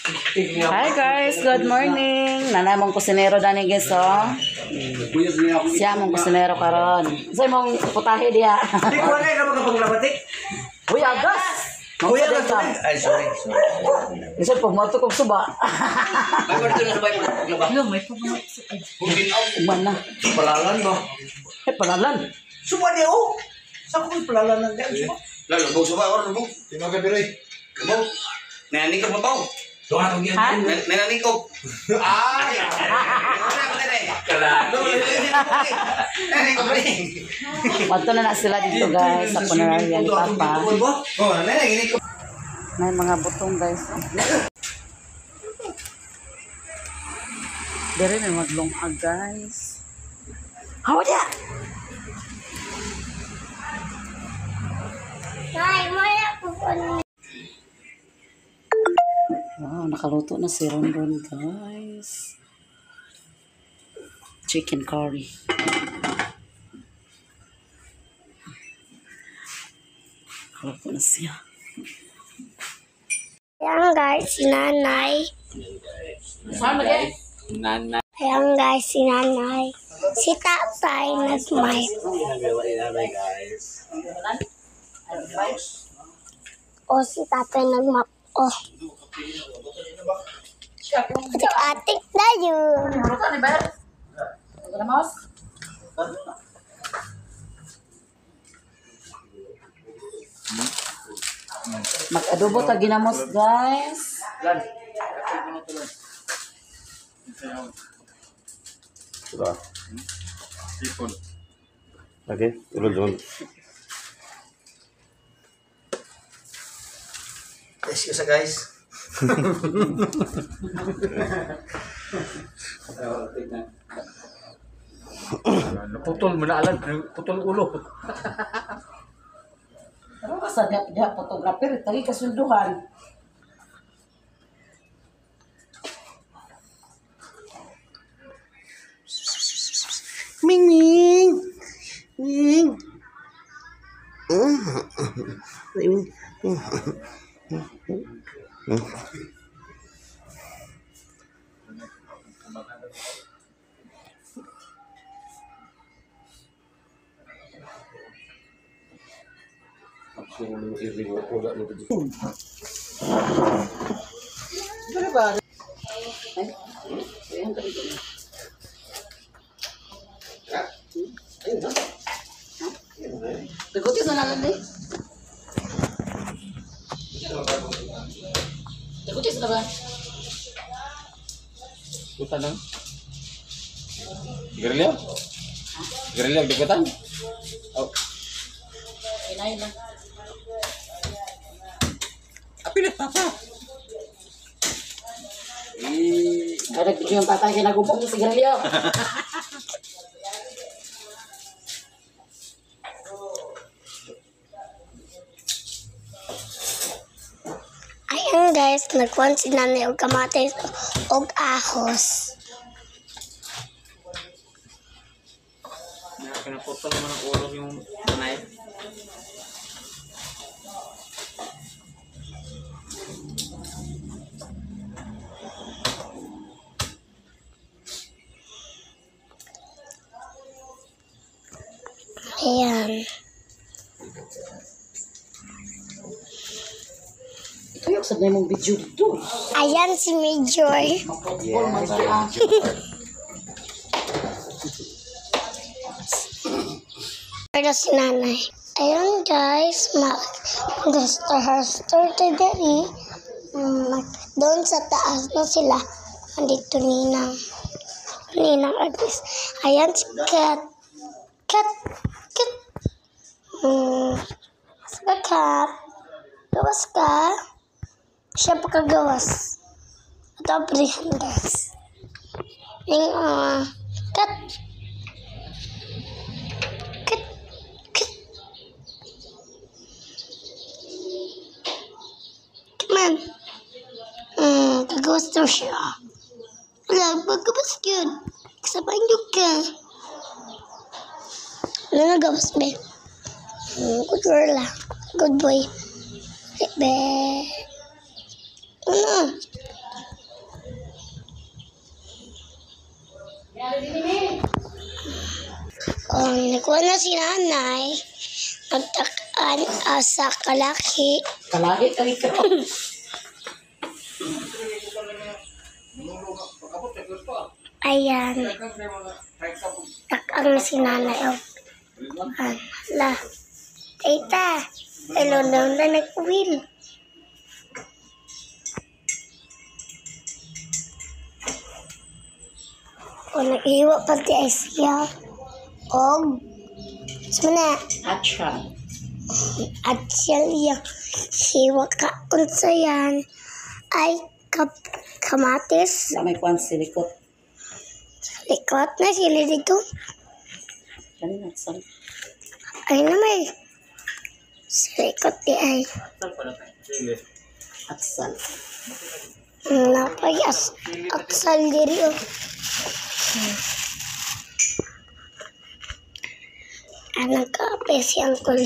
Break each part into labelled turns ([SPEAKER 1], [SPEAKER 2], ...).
[SPEAKER 1] Hi guys, good morning. Nanamong kusinero dani guys oh. Siya mong kusinero karon. Say mong putahe dia.
[SPEAKER 2] Di ko na ka magpaglabatik.
[SPEAKER 1] Uy agas.
[SPEAKER 2] Kuya ka. Ay sorry.
[SPEAKER 1] Isa pag mo kog suba.
[SPEAKER 2] May pwede na sabay paglaba.
[SPEAKER 1] Hello, may pagmamay. Uman na.
[SPEAKER 2] Palalan ba?
[SPEAKER 1] Palalan.
[SPEAKER 2] Suba di oh. Sa ko palalan ng diyan suba.
[SPEAKER 3] Lalo, bug suba or bug.
[SPEAKER 2] Tinaga biroy.
[SPEAKER 3] Bug. Nanani ko pa.
[SPEAKER 2] Tuwa tong yan.
[SPEAKER 3] Nanani ko.
[SPEAKER 2] Ah. Kala.
[SPEAKER 3] Nanani ko pre.
[SPEAKER 1] Wato na sila dito guys sa punerarya ni Papa.
[SPEAKER 3] Oh, nanani ko.
[SPEAKER 1] May mga butong guys. Dere may maglungag guys. How dia? Wow, nakaluto na si Rondon guys. Chicken curry. Nakaluto na siya.
[SPEAKER 4] Ayan guys, si Nanay.
[SPEAKER 1] Saan lagi?
[SPEAKER 4] Ayan guys, si Nanay. Si Tatay nag-mic. O si Tatay nag-map. Oh. Atik-atik na yun.
[SPEAKER 1] Mag-adobo ta ginamos guys.
[SPEAKER 3] Sudah. Oke, ulun.
[SPEAKER 2] Excuse guys.
[SPEAKER 5] Putol menaalan, putol ulo.
[SPEAKER 1] Ano ka sa diya photographer tagi kasunduhan.
[SPEAKER 3] Ming ming. Ming.
[SPEAKER 1] Berapa? Ayan ka dito. Tagutis na nalang din. Tagutis na ba?
[SPEAKER 5] Puta nang. Gerilya? Gerilya deketan? Oh,
[SPEAKER 1] Kinain na.
[SPEAKER 5] api na papa.
[SPEAKER 1] Ada video yung tatay kinagubok ni sigarilyo.
[SPEAKER 4] Ayan guys, nagkuhan si Nanay og kamatis og ahos.
[SPEAKER 5] Pinaputol naman ang ulo yung nanay.
[SPEAKER 4] Ayan.
[SPEAKER 1] Ito yung sa mong video dito.
[SPEAKER 4] Ayan si Major.
[SPEAKER 1] Mapotbol man siya.
[SPEAKER 4] Pero si Nanay. Ayan guys, mag-duster today. Doon sa taas na sila. Andito Ninang Agnes. Ayan si Kat. Kat. Mas ka, Kat? Gawas ka? Siya pa kagawas. Ito, abrihan guys. Yung, Kat. Come on. Kagawas daw siya. Wala, magkabas yun. Kasabahin nyo ka. Ano nagawas, be? Good girl lah. Good boy. Be. Ano? Nagkuha na si nanay. Nagtakaan sa kalaki.
[SPEAKER 1] Kalagi ka ikaw.
[SPEAKER 4] Ayan. Takang na si nanay. Oh. Hala. Tita. Hello daw na nag-uwil. O nag-iwa pati ay siya. Og. Sumana.
[SPEAKER 1] Action.
[SPEAKER 4] At siya liya. Hiwa ka. Unsa yan. Ay kamatis.
[SPEAKER 1] Sa may kwan silikot.
[SPEAKER 4] Likot na sila dito.
[SPEAKER 1] Kanina, saan?
[SPEAKER 4] Ay na may. Silikot di ay.
[SPEAKER 1] Aksal.
[SPEAKER 4] Napay aksal diri oh. Anong kape si Uncle?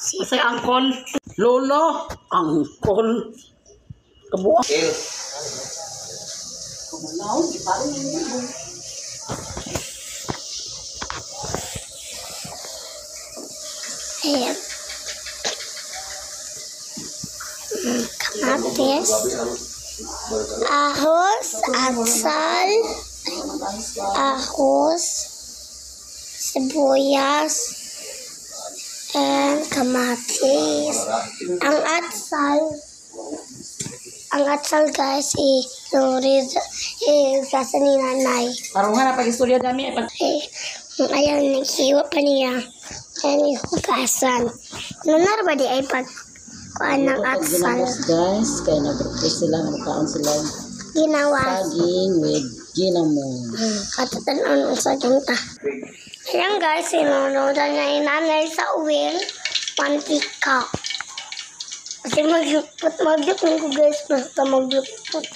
[SPEAKER 1] Kasi angkol. Lolo. Angkol. Kabuak. Kumalaw. Di pa rin yun.
[SPEAKER 4] Ayan. Kamatis. Ahos. Aksal. Ahos. Sibuyas. And kamatis. Ang atsal guys, gasa ni nanay.
[SPEAKER 1] Tarungan na pag-istorya dami.
[SPEAKER 4] Ayan, naghiwa pa niya. Ayan, hugasan. Nanar ba di ay pag kuhaan ng atsal?
[SPEAKER 1] Ginamos guys. Kaya nag-request sila. Magkaan sila.
[SPEAKER 4] Ginawa.
[SPEAKER 1] Saging with ginamos.
[SPEAKER 4] Katatanon sa junta. Ayan guys, sinunodan na yung nanay sa uwil. Mantika. Kasi mag-lupot ko guys. Basta mag-lupot.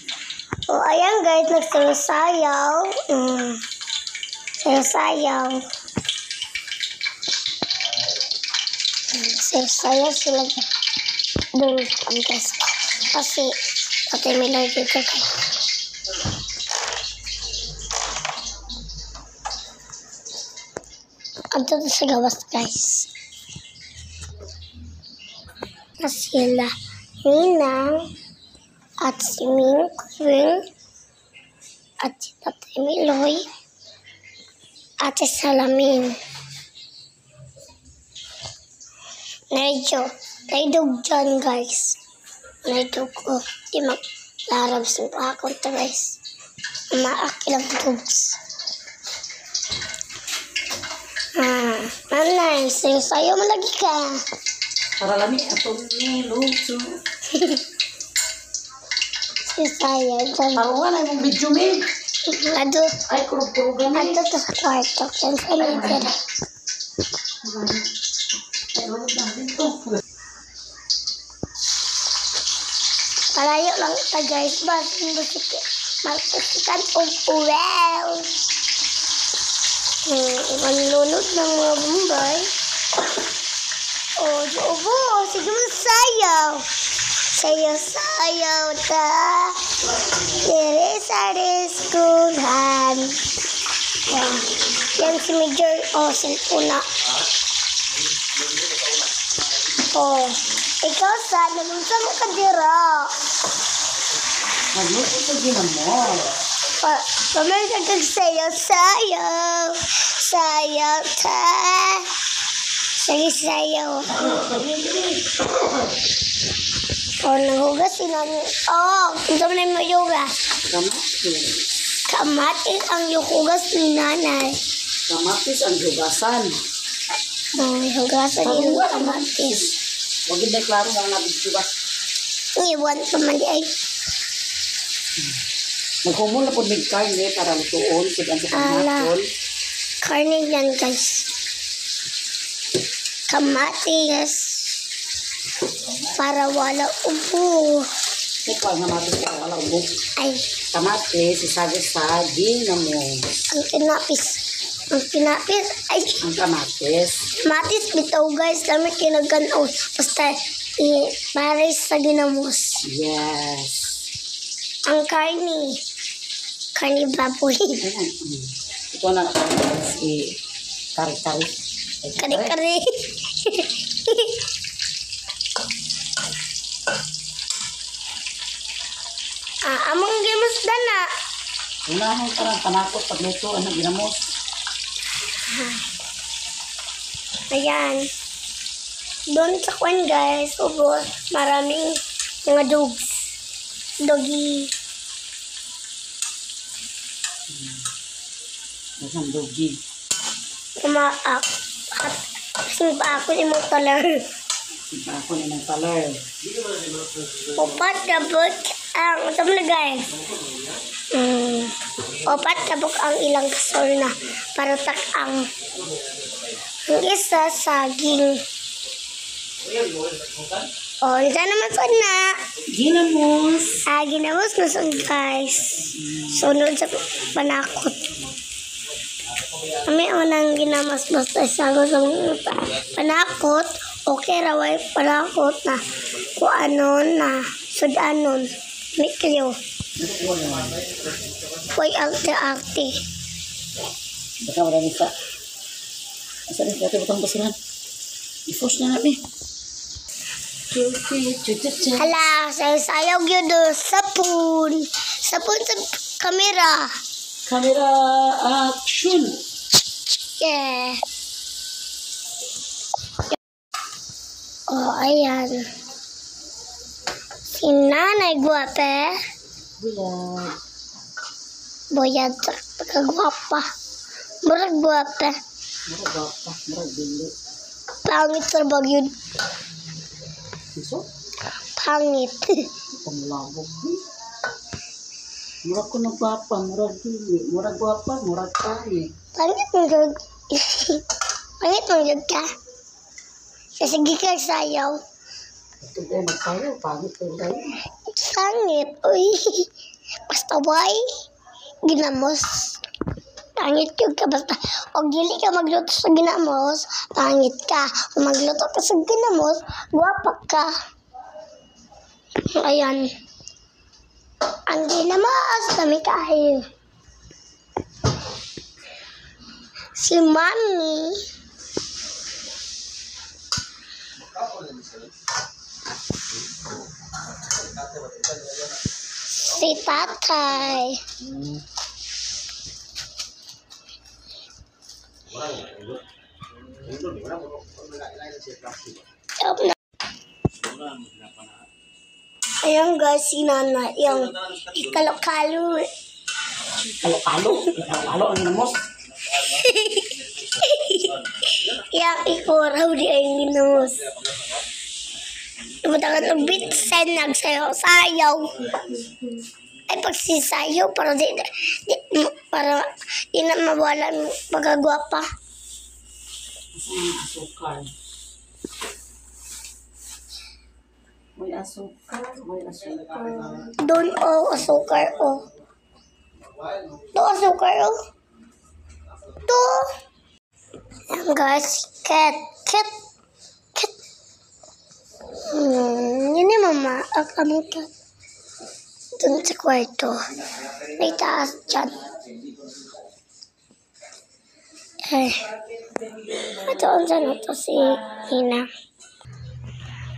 [SPEAKER 4] O ayan guys, nagsasayaw. Sayaw. Sayaw sila. Doon ang guys. Kasi, pati may lagi ko kayo. Anto sa gawas guys. Na sila Ninang at si Ming Queen at si Tatay Miloy at si Salamin. Naidog dyan guys. Naidog ko. Di maglarab sa pakon to guys. Maakilang tugs. Nanay, sayo mo lagi ka.
[SPEAKER 1] Para lami atong niluto.
[SPEAKER 4] Sayo.
[SPEAKER 1] Tarungan na yung video me.
[SPEAKER 4] Ado.
[SPEAKER 1] Ay, kurog-kurog
[SPEAKER 4] Ado to sa kwarto. Yan sa later. Palayo lang ta guys. Magpusikan o uwel. Manlunod ng mga bumbay. Obo, sige mo sayaw. Sayaw ta. Dere sa reskuhan. Yan si Major. Silpuna. Ikaw sa nalusan mo ka dira.
[SPEAKER 1] Magluto sa ginamos.
[SPEAKER 4] Pamay ka kagsayaw. Sayaw ta. Sige sayaw. Nanghugas sila. Kung saan na yung hugas. Kamatis ang hugas ni nanay.
[SPEAKER 1] Kamatis ang hugasan.
[SPEAKER 4] Hugasan din yung kamatis.
[SPEAKER 1] Huwag yung deklaro lang nabigtugas.
[SPEAKER 4] Iwan pa man di ay.
[SPEAKER 1] Magkumul na po ng karne para lutuon. Sidan sa kamakol.
[SPEAKER 4] Karne yan guys. Kamatis. Para wala ubo.
[SPEAKER 1] Ikaw ang kamatis para wala ubog.
[SPEAKER 4] Ay,
[SPEAKER 1] Kamatis, isagay-saging na mo.
[SPEAKER 4] ang pinapis. Ay,
[SPEAKER 1] Ang kamatis.
[SPEAKER 4] kamatis bitaw guys. Dami kinaganaw. Basta, pares sa ginamos.
[SPEAKER 1] Yes.
[SPEAKER 4] Ang karne baboy.
[SPEAKER 1] Ayan. Ito na si Kari-kari.
[SPEAKER 4] Kari-kari. Among gimus dana.
[SPEAKER 1] Unahon ka lang, panakot, pagluto, ano, ginamos.
[SPEAKER 4] Ayan. Doon sa kwan guys, ubos, maraming mga dogs. Doggy.
[SPEAKER 1] Isang dogi.
[SPEAKER 4] Kumaak. Kasing pa ako ni mo talar.
[SPEAKER 1] Iba ako na ng color.
[SPEAKER 4] Upat na buk ang utama na guys. Upat na buk ang ilang kasor na para tak ang isa saging. Oh, isa naman po na.
[SPEAKER 1] Ginamos.
[SPEAKER 4] Ginamos na son guys. Sunod sa panakot. Kami unang ginamos basta sa gusto panakot. Okay raway panakot na kung ano na sudanon. Mikyo. Hoy arte-arte.
[SPEAKER 1] Baka wala nisa. Asa rin, dati butang basilan. I-force na namin.
[SPEAKER 4] Hala, sayaw yun do. Sapun. Sapun sa kamera.
[SPEAKER 1] Camera action.
[SPEAKER 4] Yeah. Oh, ayan. Si Nanay Guwape.
[SPEAKER 1] Buyag.
[SPEAKER 4] Boyad sa pagkagwapa. Murag guwape.
[SPEAKER 1] Murag gapa. Murag bili.
[SPEAKER 4] Pangit sa bagyod.
[SPEAKER 1] Iso?
[SPEAKER 4] Pangit.
[SPEAKER 1] Pamulabog. Murag ko ng gapa. Murag bili. Murag gapa. Murag kari.
[SPEAKER 4] Pangit mo jud. Pangit mo jud ka. Sige ka sayaw.
[SPEAKER 1] Ito tayo magsayo. Pagit tayo tayo.
[SPEAKER 4] Pangit. Uy. Basta boy. Ginamos. Pangit yun ka basta. O gili ka magluto sa ginamos, pangit ka. O magluto ka sa ginamos, guwapak ka. Ayan. Ang ginamos, dami kayo. Si Mami. Si Tatay. Ayan guys, si Nana, yung ikalokalo.
[SPEAKER 1] Kalo-kalo. Kalo-kalo ang ginamos.
[SPEAKER 4] Yang ikuraw di ay ginamos. Tumatagan ng bitsen, nagsayaw-sayaw. Ay pagsisayaw para di na mawala ng pagkagwapa.
[SPEAKER 1] Asukal. May asukal. May asukal.
[SPEAKER 4] Doon asukar To asukar To. Yan guys, cat. Yun ni mama, ang cat. Doon sa kwarto. May taas dyan. Ito ang sana to si Hina.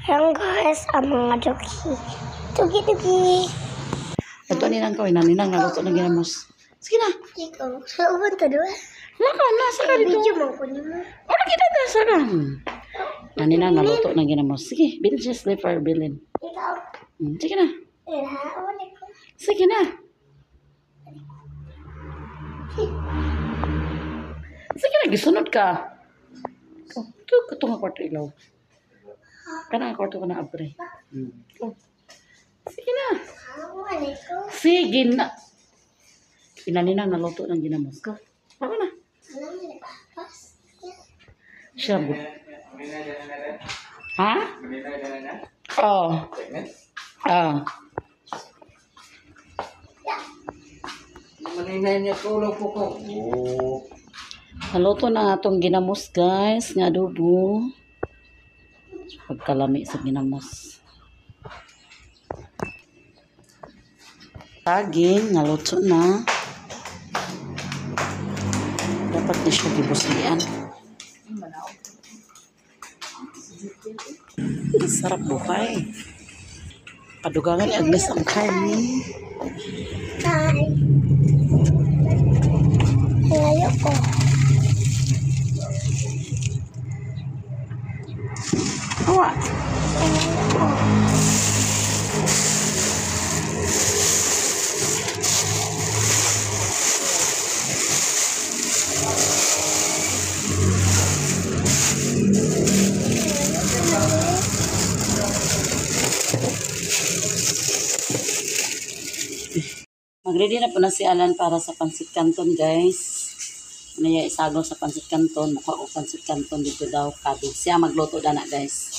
[SPEAKER 4] Ayan guys, ang mga dugi. Dugi.
[SPEAKER 1] Ito ninang ko. Ninang naluto ng ginamos. Sige na.
[SPEAKER 4] Ikaw, sa uban ka doon?
[SPEAKER 1] Naka, nasa ka dito.
[SPEAKER 4] Video mo ko naman.
[SPEAKER 1] Ano kita nasa ka? Ninang naluto ng ginamos. Sige, bilin siya slipper, bilin.
[SPEAKER 4] Ikaw.
[SPEAKER 1] Sige na.
[SPEAKER 4] Ulit ko.
[SPEAKER 1] Sige na. Sige na, gisunod ka. Ito, ito nga kwarto ilaw. Kana nga kwarto ka na abre. Sige na.
[SPEAKER 4] Ulit ko.
[SPEAKER 1] Sige na. Pinaninang naluto ng ginamos ka. Baka na.
[SPEAKER 4] Alam mo, nagpapas.
[SPEAKER 1] Siya bu. Ha? Oo.
[SPEAKER 2] Maninay niya tulog po ko.
[SPEAKER 1] Naluto na atong ginamos guys. Nga adobo. Pagkalami sa ginamos. Saging. Naluto na. Dapat na siya gibuslian. Sarap buhay. Padugangan ni Agnes ang karne.
[SPEAKER 4] Hi. Layo ko.
[SPEAKER 1] Hawa. Mag-ready na po na si Alan para sa pansit canton, guys. Naya isagol sa pansit canton. Mukha ko pansit canton dito daw. Kabig. Siya magluto na guys.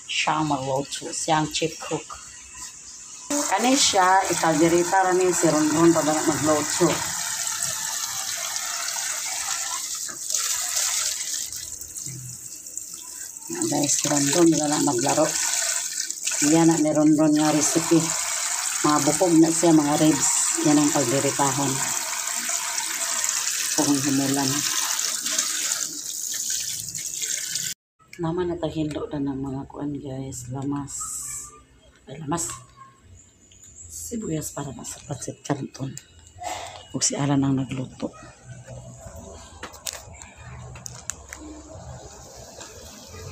[SPEAKER 1] Siya ang magluto. Siya ang chief cook. Kani siya, ikalderita rin si Ronron pa na magluto. Guys, si Ronron na lang maglaro. Yan na ni Ronron nga recipe. Mga bukog na siya, mga ribs. Yan ang kalderitahon. Kung humulan. Naman natahindo na ng mga kuan guys. Lamas. Ay, lamas. Sibuyas para sa pansit canton. O si Alan ang nagluto.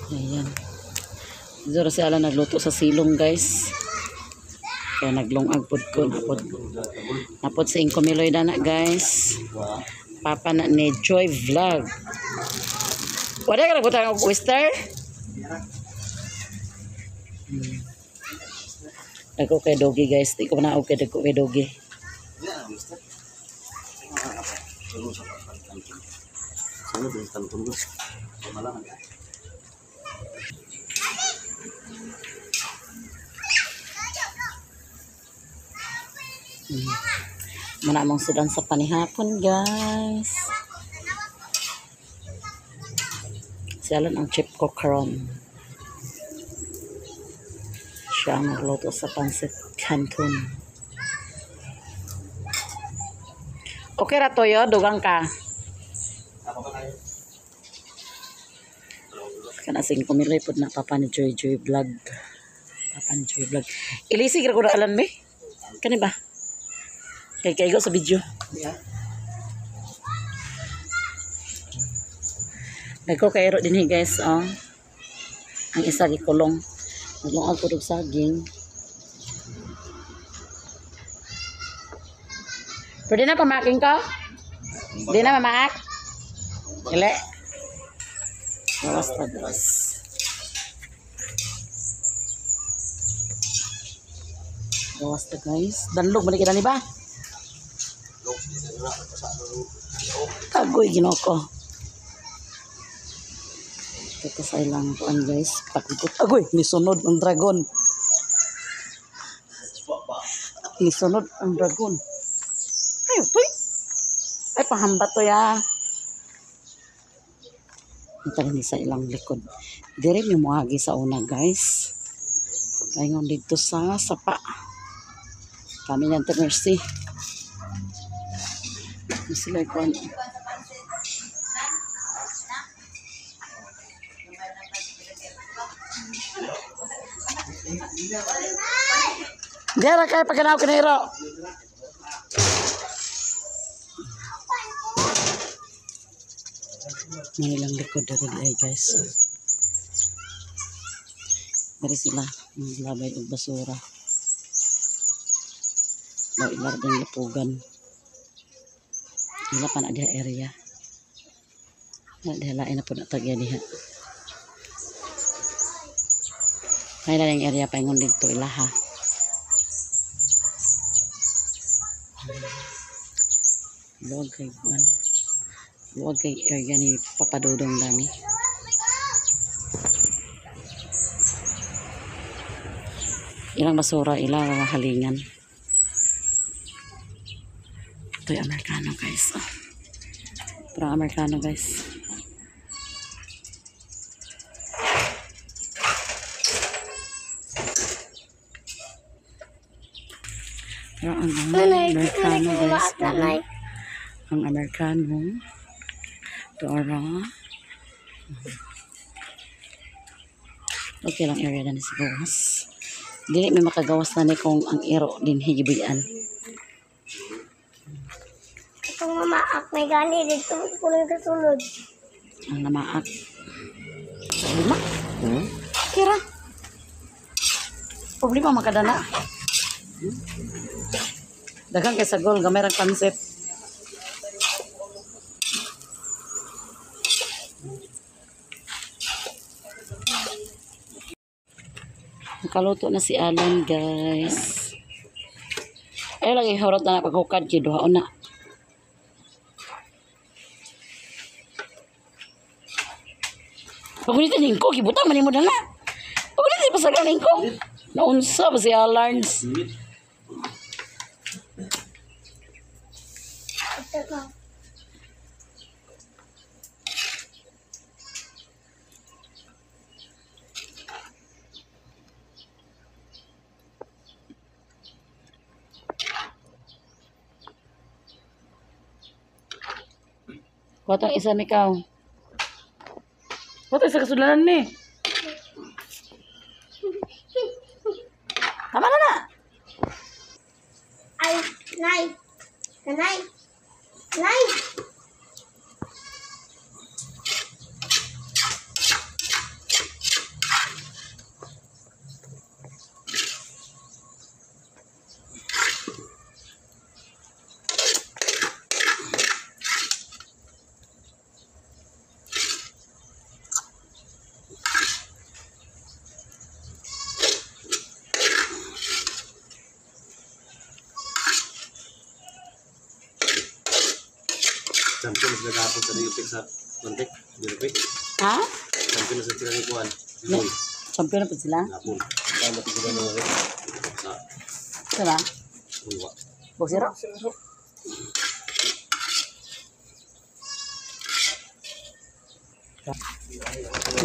[SPEAKER 1] Ayan. Dito si Alan nagluto sa silong guys. Kaya naglungag pod ko. Napod sa Incomiloy na guys. Papa na ni Joy Vlog. Wala ka nagbutang ng oyster? Dagko kay Dogi guys. Di ko na okay dagko kay Dogi. Manamong sudan sa panihapon guys. Siyalan ang chip ko karon. Siya ang nagluto sa pansit canton. Okay ra toyo, dugang ka. Kana sing kumiloy pod na papa ni Joy Vlog. Papa ni Joy Vlog. Ilisig ra ko na alam me. Kani ba? Kay go sa video.
[SPEAKER 2] Yeah.
[SPEAKER 1] Nagko kairo din guys, oh. Ang isa gikulong. Naglungag ko og saging. Pwede na pamaking ka? Hindi na mamaak? Ile. Basta guys. Basta guys. Danlog balik kita ni ba? Agoy ginoko. Ito sa ilang kuan guys. Pakikot. Agoy, nisunod ang dragon. Nisunod ang dragon. Ay, utoy. Ay, pahambat to ya. Ito rin sa ilang likod. Dire yung muhagi sa una guys. Kaingon dito sa sapa. Kami ng Mercy. Sila kuan. Dera kay pagkanaw kaniro. May ilang likod dari guys. Dari sila maglabay og basura. Ilar din lipugan. Wala pa na diha area. Wala diha lain na po na tagya diha. May na yung area pa yung dito ilaha. Luwag kay buwan. Luwag kay area ni Papadudong dami. Ilang basura, ilang halingan. Ito yung Amerikano guys. Oh. Parang Amerikano guys. Parang ang Amerikano guys. Parang ang Amerikano. Ito ara. Okay lang area na ni sa gawas. Dili may makagawas na ni kung ang iro din higibian.
[SPEAKER 4] Itong mamaak may gani dito ko lang kasulod.
[SPEAKER 1] Ang namaak. Problema?
[SPEAKER 3] Hmm?
[SPEAKER 1] Kira. Problema makadana. Daghang kay sagol gamay ra pansit. Nakaluto na si Alan, guys. Ay lagi horot na paghukad kay duha na. Pagunita ningko gibuta man imo dala. Pagunita pasagan ningko. Naunsa ba si Alan?
[SPEAKER 4] Ito ko.
[SPEAKER 1] Kuwatang isa ni ikaw. Kuwatang isa kasulanan ni. Tama na na.
[SPEAKER 4] Ay, nay. Nanay. Nay.
[SPEAKER 3] Champion na sila kahapon sa Riyupik sa Mantek. Riyupik.
[SPEAKER 1] Ha?
[SPEAKER 3] Champion na sa sila ni Kuan.
[SPEAKER 1] No. Champion na po sila?
[SPEAKER 3] Hapon. Tama sa sila ng
[SPEAKER 1] Sila?
[SPEAKER 3] Uwa.
[SPEAKER 1] Boksero?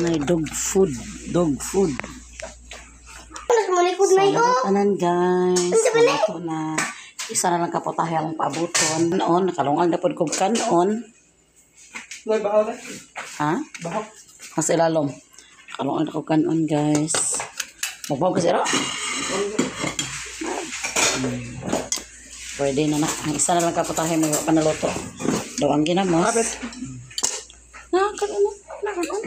[SPEAKER 1] May dog food. Dog food.
[SPEAKER 4] Mas malikod na yun.
[SPEAKER 1] Tanan guys. Ito na. Isa na lang kapotahe ang paabuton. Noon, nakalungang na po kong kanon.
[SPEAKER 2] May bahaw na.
[SPEAKER 1] Ha?
[SPEAKER 2] Bahaw.
[SPEAKER 1] Mas ilalom. Nakalungang na kong kanon guys. Magbaw ka sira. Pwede na na. Ang isa na lang kapotahe may panaluto. Daw ang ginamos. Nakakaroon. Nakakaroon.